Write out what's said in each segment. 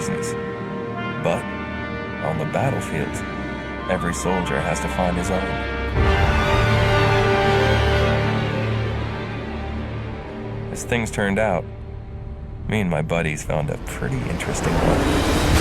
business. But on the battlefield, every soldier has to find his own. As things turned out, me and my buddies found a pretty interesting one.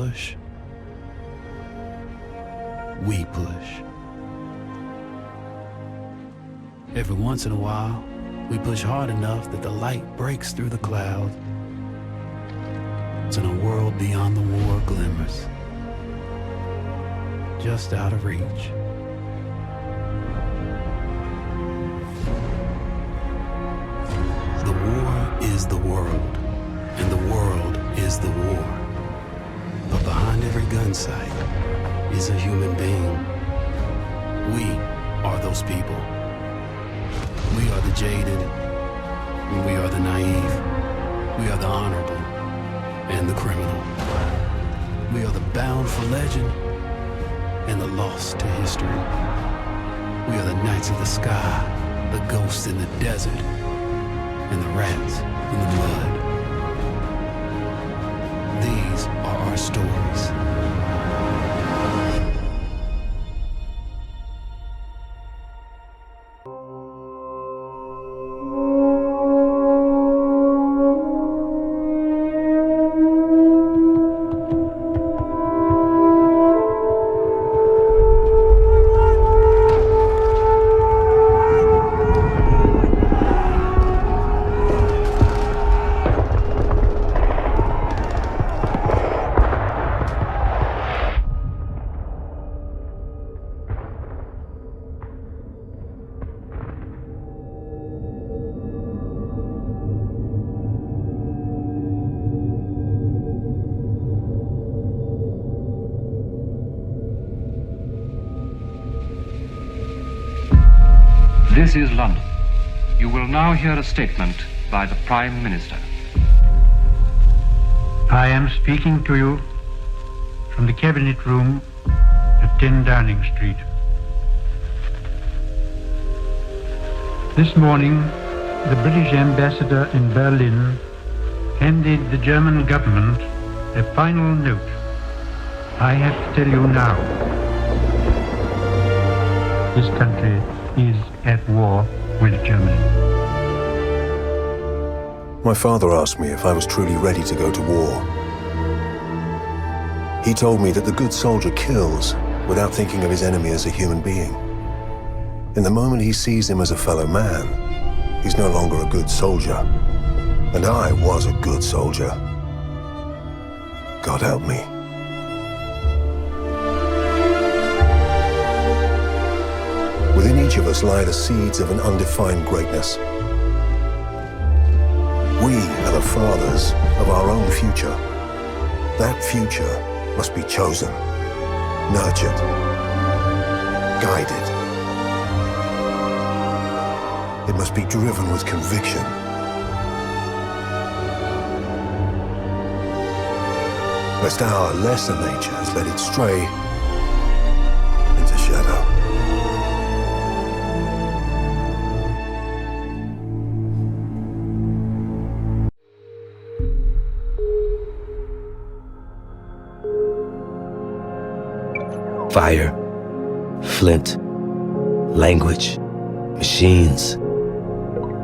push. We push. Every once in a while, we push hard enough that the light breaks through the clouds. And a world beyond the war glimmers, just out of reach. The war is the world, and the world is the war. But behind every gun sight is a human being. We are those people. We are the jaded, and we are the naive. We are the honorable and the criminal. We are the bound for legend and the lost to history. We are the knights of the sky, the ghosts in the desert, and the rats in the mud. These are our stories. This is London. You will now hear a statement by the Prime Minister. I am speaking to you from the Cabinet Room at 10 Downing Street. This morning, the British ambassador in Berlin handed the German government a final note. I have to tell you now, this country is at war with Germany. My father asked me if I was truly ready to go to war. He told me that the good soldier kills without thinking of his enemy as a human being. In the moment he sees him as a fellow man, he's no longer a good soldier. And I was a good soldier. God help me. Within each of us lie the seeds of an undefined greatness. We are the fathers of our own future. That future must be chosen, nurtured, guided. It must be driven with conviction. Lest our lesser natures let it stray into shadow. Fire, flint, language, machines.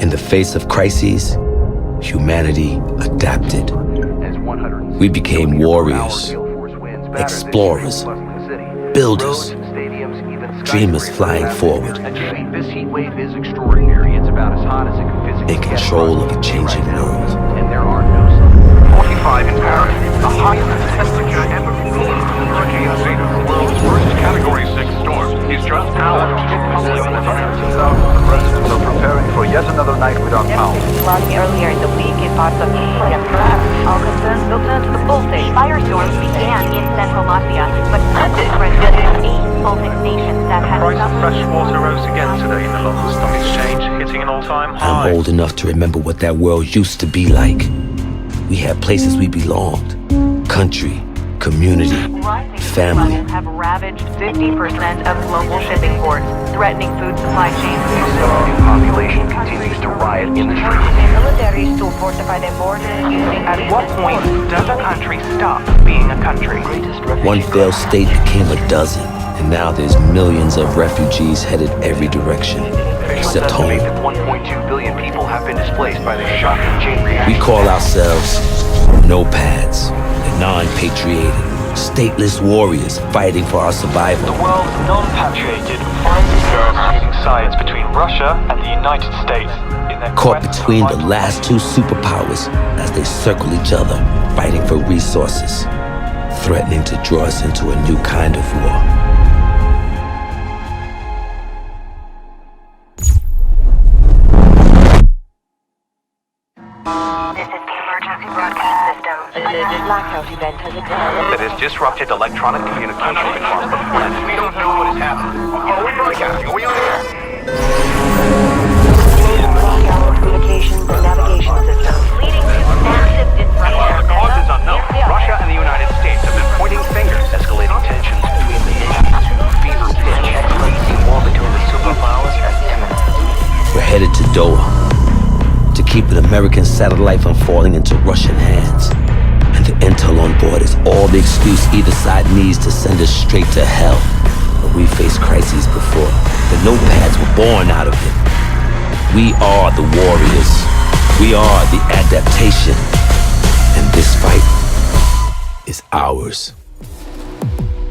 In the face of crises, humanity adapted. We became warriors, explorers, builders, dreamers flying forward, in control of a changing world. 45 in Paris, the highest temperature ever recorded. Hurricane Zeta, the world's worst Category 6 storm, is just now hundreds of residents are preparing for yet another night without power. Flooding earlier in the week in parts of Italy and France. All concerns will turn to the Baltic. Firestorms began in central Latvia, but quickly spread to 8 Baltic nations that had The price of fresh water rose again today in the London Stock Exchange, hitting an all-time high. I'm old enough to remember what that world used to be like. We had places we belonged, country, community, family. Levels have ravaged 50% of global shipping ports, threatening food supply chains. The population continues to riot in the streets. Militaries to fortify their borders using... At what point does a country stop being a country? One failed state became a dozen, and now there's millions of refugees headed every direction, except home. Estimate that 1.2 billion people have been displaced by the shocking chain reaction. We call ourselves nomads, the non-patriotic, Stateless warriors fighting for our survival. The world's non-patrioted finds themselves choosing sides between Russia and the United States. Caught between the last two superpowers as they circle each other, fighting for resources, threatening to draw us into a new kind of war. This is the emergency broadcast system. A blackout event has occurred that has disrupted electronic communication across the planet. We don't know what is happening. Are we broadcasting? Are we on air? Communications and navigation systems, leading to massive disruption. Cause is unknown. Russia and the United States have been pointing fingers, escalating tensions between the nations. Fever pitch, escalating war between the superpowers as imminent. We're headed to Doha to keep an American satellite from falling into Russian hands. And the intel on board is all the excuse either side needs to send us straight to hell. But we faced crises before. The notepads were born out of it. We are the warriors. We are the adaptation. And this fight is ours.